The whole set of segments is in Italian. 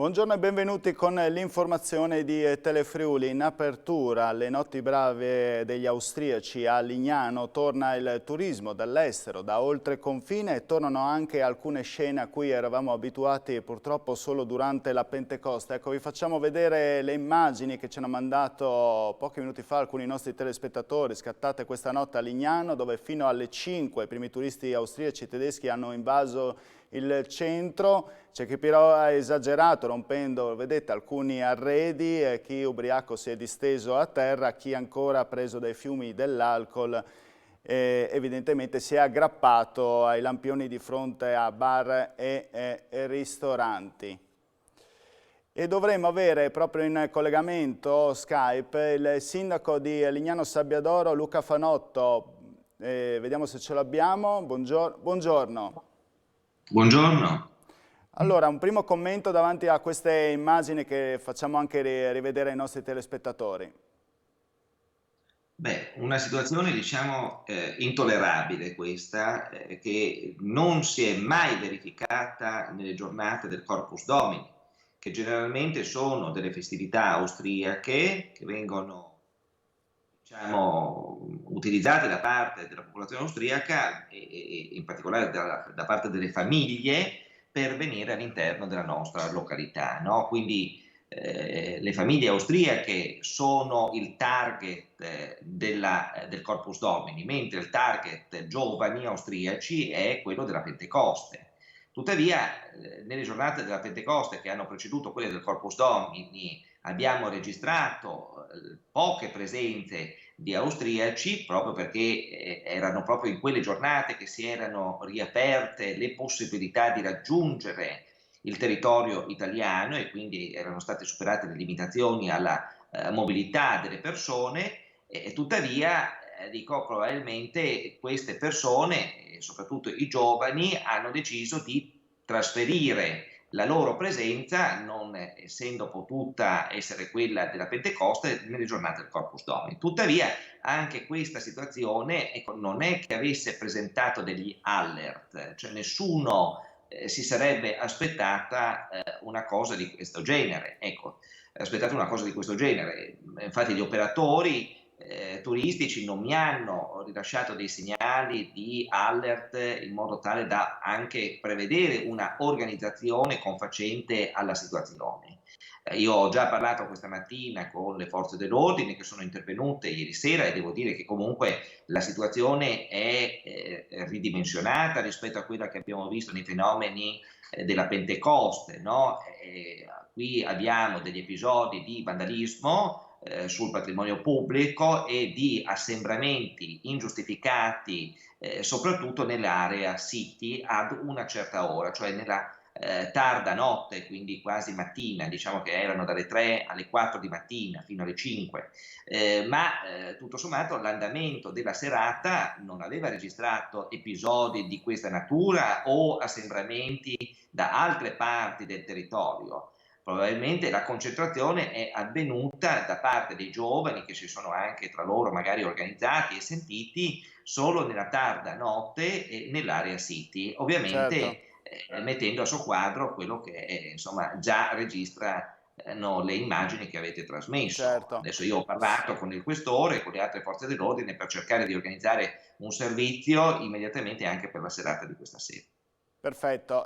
Buongiorno e benvenuti con l'informazione di Telefriuli. In apertura alle notti brave degli austriaci a Lignano torna il turismo dall'estero, da oltre confine, e tornano anche alcune scene a cui eravamo abituati purtroppo solo durante la Pentecoste. Ecco, vi facciamo vedere le immagini che ci hanno mandato pochi minuti fa alcuni nostri telespettatori, scattate questa notte a Lignano, dove fino alle 5 i primi turisti austriaci e tedeschi hanno invaso il centro. C'è chi però ha esagerato rompendo, vedete, alcuni arredi, e chi ubriaco si è disteso a terra, chi ancora ha preso dai fiumi dell'alcol evidentemente si è aggrappato ai lampioni di fronte a bar e ristoranti. E dovremo avere proprio in collegamento Skype il sindaco di Lignano Sabbiadoro, Luca Fanotto. Vediamo se ce l'abbiamo. Buongiorno. Buongiorno. Allora, un primo commento davanti a queste immagini che facciamo anche rivedere ai nostri telespettatori. Beh, una situazione diciamo intollerabile questa, che non si è mai verificata nelle giornate del Corpus Domini, che generalmente sono delle festività austriache che vengono, diciamo, utilizzate da parte della popolazione austriaca e in particolare da parte delle famiglie per venire all'interno della nostra località, no? Quindi le famiglie austriache sono il target del Corpus Domini, mentre il target giovani austriaci è quello della Pentecoste. Tuttavia, nelle giornate della Pentecoste che hanno preceduto quelle del Corpus Domini, abbiamo registrato poche presenze di austriaci, proprio perché erano proprio in quelle giornate che si erano riaperte le possibilità di raggiungere il territorio italiano e quindi erano state superate le limitazioni alla mobilità delle persone. Tuttavia, dico, probabilmente queste persone, soprattutto i giovani, hanno deciso di trasferire la loro presenza, non essendo potuta essere quella della Pentecoste, nelle giornate del Corpus Domini. Tuttavia, anche questa situazione, ecco, non è che avesse presentato degli alert, cioè nessuno si sarebbe aspettata una cosa di questo genere. Ecco, aspettato una cosa di questo genere. Infatti gli operatori turistici non mi hanno rilasciato dei segnali di alert in modo tale da anche prevedere una organizzazione confacente alla situazione. Io ho già parlato questa mattina con le forze dell'ordine che sono intervenute ieri sera e devo dire che comunque la situazione è ridimensionata rispetto a quella che abbiamo visto nei fenomeni della Pentecoste, no? Qui abbiamo degli episodi di vandalismo sul patrimonio pubblico e di assembramenti ingiustificati soprattutto nell'area City ad una certa ora, cioè nella tarda notte, quindi quasi mattina, diciamo che erano dalle 3 alle 4 di mattina fino alle 5, ma tutto sommato l'andamento della serata non aveva registrato episodi di questa natura o assembramenti da altre parti del territorio. Probabilmente la concentrazione è avvenuta da parte dei giovani che si sono anche tra loro magari organizzati e sentiti solo nella tarda notte e nell'area City, Certo. ovviamente mettendo a soqquadro quello che insomma già registrano le immagini che avete trasmesso. Certo. Adesso io ho parlato con il questore e con le altre forze dell'ordine per cercare di organizzare un servizio immediatamente anche per la serata di questa sera. Perfetto.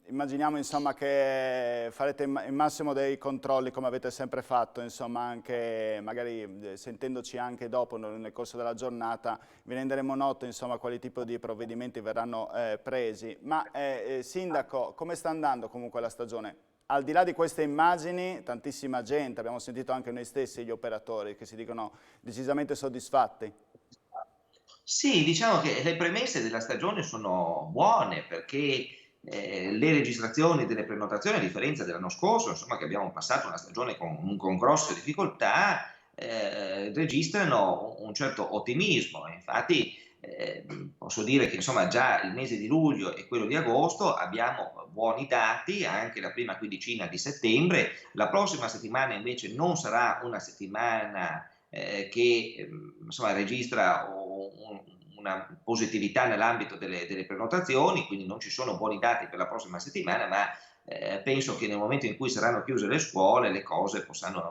Immaginiamo insomma che farete il massimo dei controlli come avete sempre fatto, insomma, anche magari sentendoci anche dopo nel corso della giornata vi renderemo noto insomma quali tipo di provvedimenti verranno presi. Ma Sindaco, come sta andando comunque la stagione? Al di là di queste immagini, tantissima gente, abbiamo sentito anche noi stessi gli operatori che si dicono decisamente soddisfatti. Sì, diciamo che le premesse della stagione sono buone perché le registrazioni delle prenotazioni, a differenza dell'anno scorso, insomma, che abbiamo passato una stagione con grosse difficoltà, registrano un certo ottimismo. Infatti, posso dire che insomma, già il mese di luglio e quello di agosto abbiamo buoni dati, anche la prima quindicina di settembre. La prossima settimana invece non sarà una settimana che insomma, registra una positività nell'ambito delle prenotazioni, quindi non ci sono buoni dati per la prossima settimana, ma penso che nel momento in cui saranno chiuse le scuole le cose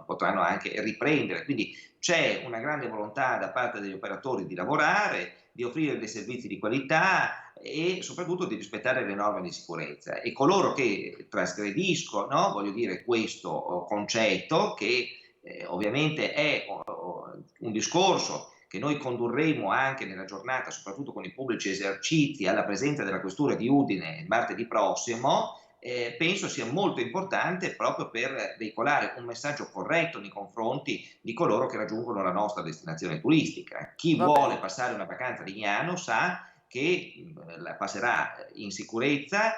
potranno anche riprendere. Quindi c'è una grande volontà da parte degli operatori di lavorare, di offrire dei servizi di qualità e soprattutto di rispettare le norme di sicurezza. E coloro che trasgrediscono, voglio dire, questo concetto, che ovviamente è un discorso che noi condurremo anche nella giornata, soprattutto con i pubblici esercizi, alla presenza della Questura di Udine il martedì prossimo, penso sia molto importante proprio per veicolare un messaggio corretto nei confronti di coloro che raggiungono la nostra destinazione turistica. Chi Va vuole bene. passare una vacanza a Lignano sa che la passerà in sicurezza,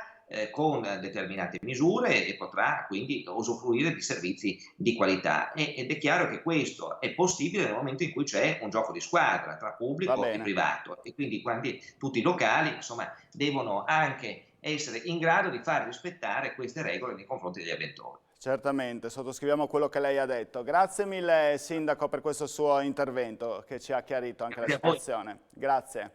con determinate misure e potrà quindi usufruire di servizi di qualità. Ed è chiaro che questo è possibile nel momento in cui c'è un gioco di squadra tra Va pubblico e bene. privato, e quindi tutti i locali, insomma, devono anche essere in grado di far rispettare queste regole nei confronti degli avventori. Certamente, sottoscriviamo quello che lei ha detto. Grazie mille Sindaco per questo suo intervento che ci ha chiarito anche la Grazie a voi. situazione. Grazie.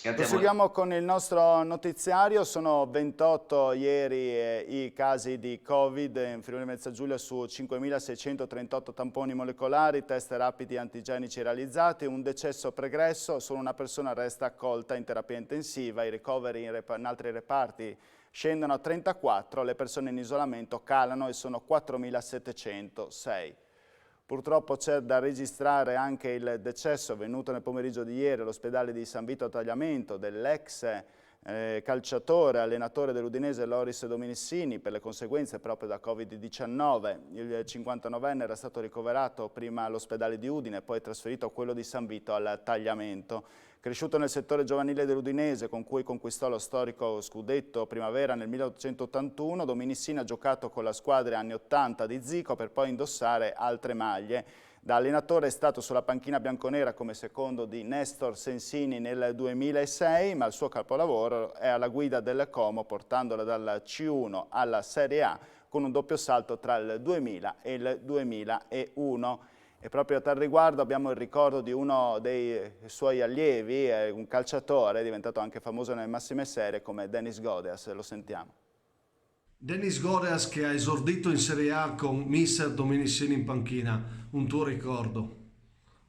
Grazie a voi. Proseguiamo con il nostro notiziario. Sono 28 ieri i casi di Covid in Friuli Venezia Giulia su 5.638 tamponi molecolari, test rapidi antigenici realizzati, un decesso pregresso, solo una persona resta accolta in terapia intensiva, i ricoveri in altri reparti scendono a 34, le persone in isolamento calano e sono 4.706. Purtroppo c'è da registrare anche il decesso avvenuto nel pomeriggio di ieri all'ospedale di San Vito a Tagliamento dell'ex calciatore, allenatore dell'Udinese Loris Dominissini per le conseguenze proprio da Covid-19. Il 59enne era stato ricoverato prima all'ospedale di Udine, poi trasferito a quello di San Vito al Tagliamento. Cresciuto nel settore giovanile dell'Udinese, con cui conquistò lo storico scudetto Primavera nel 1881, Dominissini ha giocato con la squadra anni 80 di Zico per poi indossare altre maglie. Da allenatore è stato sulla panchina bianconera come secondo di Nestor Sensini nel 2006, ma il suo capolavoro è alla guida del Como, portandola dal C1 alla Serie A con un doppio salto tra il 2000 e il 2001. E proprio a tal riguardo abbiamo il ricordo di uno dei suoi allievi, un calciatore diventato anche famoso nelle massime serie come Denis Godeas. Lo sentiamo. Denis Godeas, che ha esordito in Serie A con mister Dominissini in panchina, un tuo ricordo?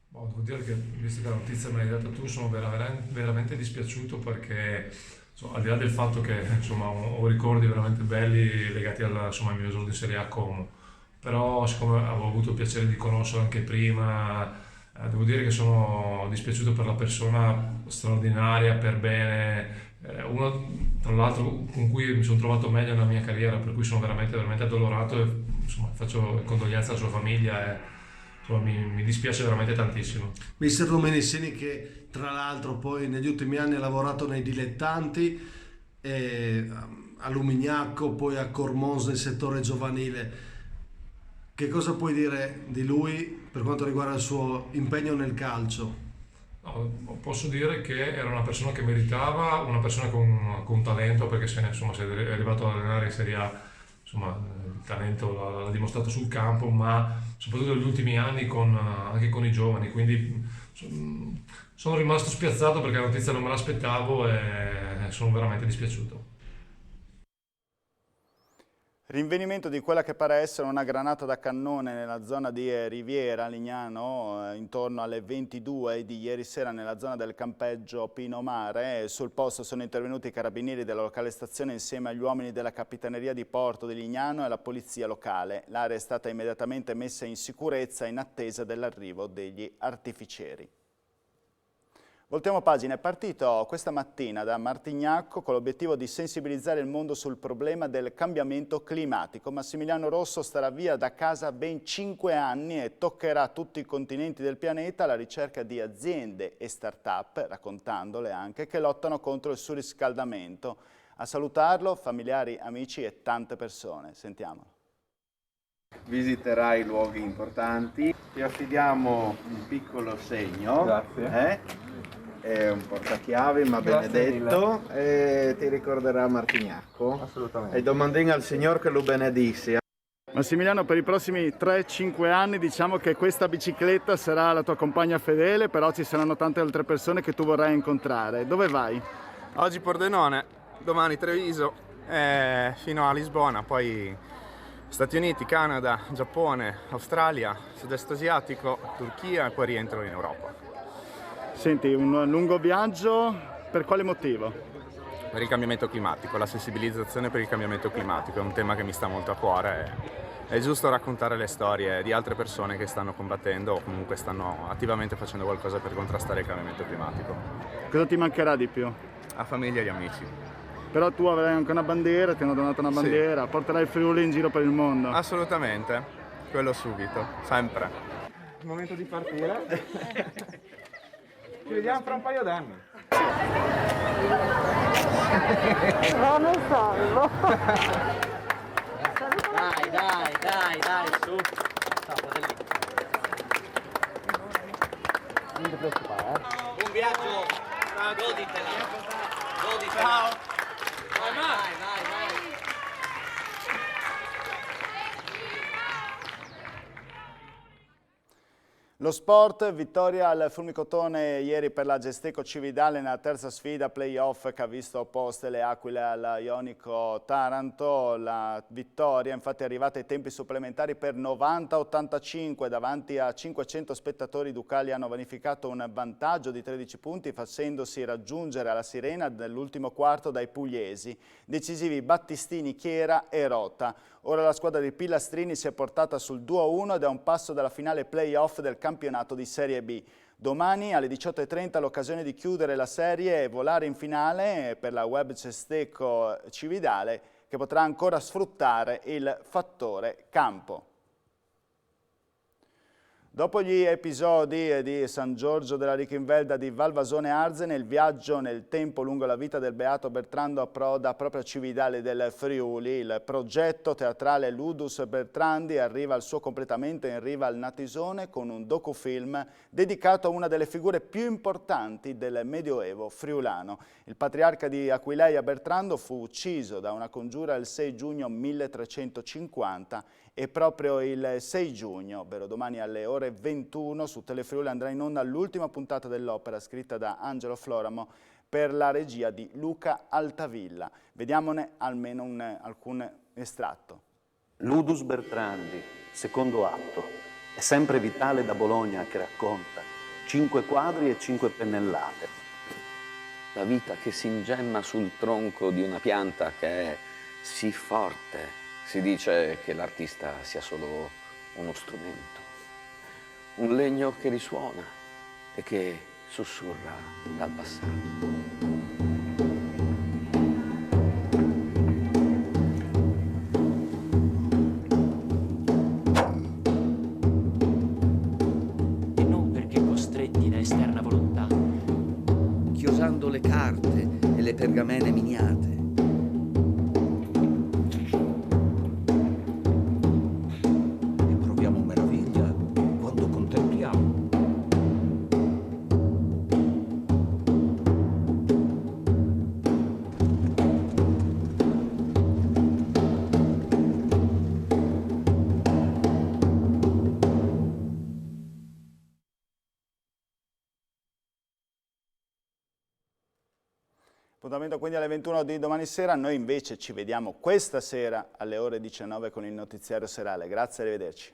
Devo dire che, visto che la notizia me l'hai data tu, sono veramente dispiaciuto perché, insomma, al di là del fatto che insomma, ho ricordi veramente belli legati al mio esordio in Serie A Como, però siccome avevo avuto il piacere di conoscerlo anche prima, devo dire che sono dispiaciuto per la persona straordinaria, per bene, uno tra l'altro con cui mi sono trovato meglio nella mia carriera, per cui sono veramente addolorato e insomma, faccio condoglianze alla sua famiglia e insomma, mi dispiace veramente tantissimo. Mister Dominissini, che tra l'altro poi negli ultimi anni ha lavorato nei dilettanti, a Lumignacco, poi a Cormons nel settore giovanile. Che cosa puoi dire di lui per quanto riguarda il suo impegno nel calcio? No, posso dire che era una persona che meritava, una persona con talento, perché se è arrivato ad allenare in Serie A, insomma, il talento l'ha dimostrato sul campo, ma soprattutto negli ultimi anni anche con i giovani, quindi sono rimasto spiazzato perché la notizia non me l'aspettavo e sono veramente dispiaciuto. Rinvenimento di quella che pare essere una granata da cannone nella zona di Riviera, Lignano, intorno alle 22 di ieri sera nella zona del campeggio Pino Mare. Sul posto sono intervenuti i carabinieri della locale stazione insieme agli uomini della Capitaneria di Porto di Lignano e la polizia locale. L'area è stata immediatamente messa in sicurezza in attesa dell'arrivo degli artificieri. Voltiamo pagina, è partito questa mattina da Martignacco con l'obiettivo di sensibilizzare il mondo sul problema del cambiamento climatico. Massimiliano Rosso starà via da casa ben 5 anni e toccherà tutti i continenti del pianeta alla ricerca di aziende e start-up, raccontandole anche, che lottano contro il surriscaldamento. A salutarlo familiari, amici e tante persone. Sentiamolo. Visiterai luoghi importanti, ti affidiamo un piccolo segno. Grazie. È un portachiavi ma benedetto e ti ricorderà Martignacco. Assolutamente. E domandin al Signore che lo benedisse. Massimiliano, per i prossimi 3-5 anni diciamo che questa bicicletta sarà la tua compagna fedele, però ci saranno tante altre persone che tu vorrai incontrare. Dove vai? Oggi Pordenone, domani Treviso fino a Lisbona, poi Stati Uniti, Canada, Giappone, Australia, sud-est asiatico, Turchia e poi rientro in Europa. Senti, un lungo viaggio, per quale motivo? Per il cambiamento climatico, la sensibilizzazione per il cambiamento climatico è un tema che mi sta molto a cuore. È giusto raccontare le storie di altre persone che stanno combattendo o comunque stanno attivamente facendo qualcosa per contrastare il cambiamento climatico. Cosa ti mancherà di più? A famiglia e gli amici. Però tu avrai anche una bandiera, ti hanno donato una bandiera, porterai il Friuli in giro per il mondo. Assolutamente, quello subito, sempre. Il momento di partire. Ci vediamo fra un paio d'anni. Non salvo. Dai, su. Non ti preoccupare, Buon viaggio, goditela. Ciao. Vai. Lo sport, vittoria al Fulmicotone ieri per la Gesteco Cividale nella terza sfida play-off che ha visto opposte le Aquile al Ionico Taranto. La vittoria infatti è arrivata ai tempi supplementari per 90-85 davanti a 500 spettatori. I Ducali hanno vanificato un vantaggio di 13 punti facendosi raggiungere alla sirena dell'ultimo quarto dai pugliesi, decisivi Battistini, Chiera e Rota. Ora la squadra di Pilastrini si è portata sul 2-1 ed è a un passo dalla finale play-off del campionato di Serie B. Domani alle 18:30 l'occasione di chiudere la serie e volare in finale per la Web Gesteco Cividale, che potrà ancora sfruttare il fattore campo. Dopo gli episodi di San Giorgio della Richinvelda di Valvasone Arzene, il viaggio nel tempo lungo la vita del Beato Bertrando approda proprio a Cividale del Friuli. Il progetto teatrale Ludus Bertrandi arriva al suo completamento in riva al Natisone con un docufilm dedicato a una delle figure più importanti del Medioevo friulano. Il patriarca di Aquileia Bertrando fu ucciso da una congiura il 6 giugno 1350 e proprio il 6 giugno, ovvero domani alle ore 21, su Telefriuli andrà in onda l'ultima puntata dell'opera scritta da Angelo Floramo per la regia di Luca Altavilla. Vediamone almeno alcun estratto. Ludus Bertrandi, secondo atto, è sempre Vitale da Bologna che racconta 5 quadri e 5 pennellate. La vita che si ingemma sul tronco di una pianta che è sì forte. Si dice che l'artista sia solo uno strumento, un legno che risuona e che sussurra dal passato. E non perché costretti da esterna volontà, chiosando le carte e le pergamene miniate. Appuntamento quindi alle 21 di domani sera, noi invece ci vediamo questa sera alle ore 19 con il notiziario serale. Grazie, arrivederci.